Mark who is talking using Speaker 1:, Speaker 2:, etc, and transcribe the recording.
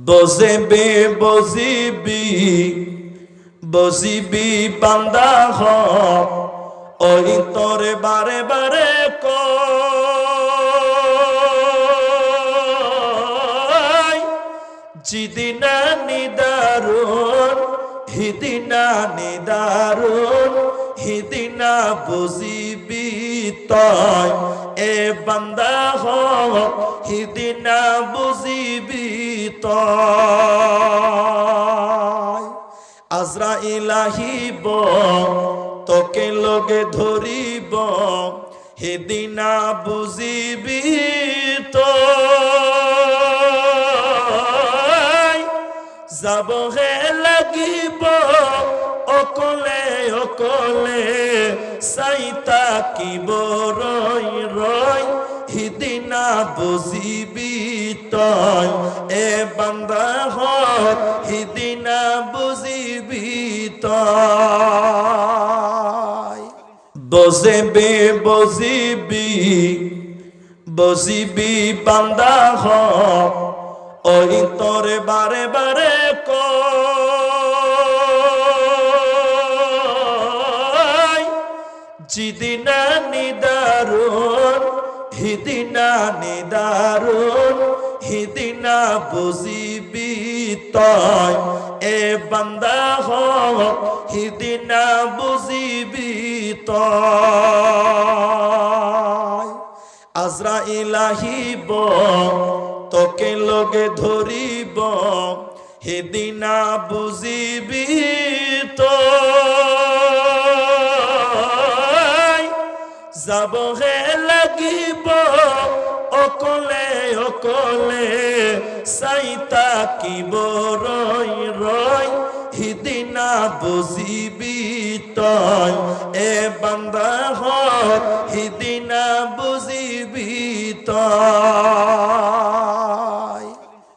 Speaker 1: বজেবে বজিবি বান্দা হ ওই তোরে বারে বারে কয় জিদিনা নিদারুন হিদিনা বুঝিবি তয় এ বান্দা হ হিদিনা বুঝিবি তয় আজরাইল আহিব তোকে লগে ধরিব হিদিনা বুঝিবি তয় যাব হে লাগিব অকলে চাইতা কিব রই হিদিনা বুঝিবি তয় এ বান্দা হ হিদিনা বুঝিবি তয় বজিবি বান্দা হ ওই তোরে বারে বারে কয় জিদিনা নিদারুন হিদিনা বুঝিবি তয় এ বান্দা হ হিদিনা বুঝিবি তয় আজরাইল আহিব তোকে লগে ধরিব হিদিনা বুঝিবি তয় যাব হে লাগিব অকলে চাইতা কিব রই হিদিনা বুঝিবি তয় এ বান্দা হ হিদিনা বুঝিবি তয়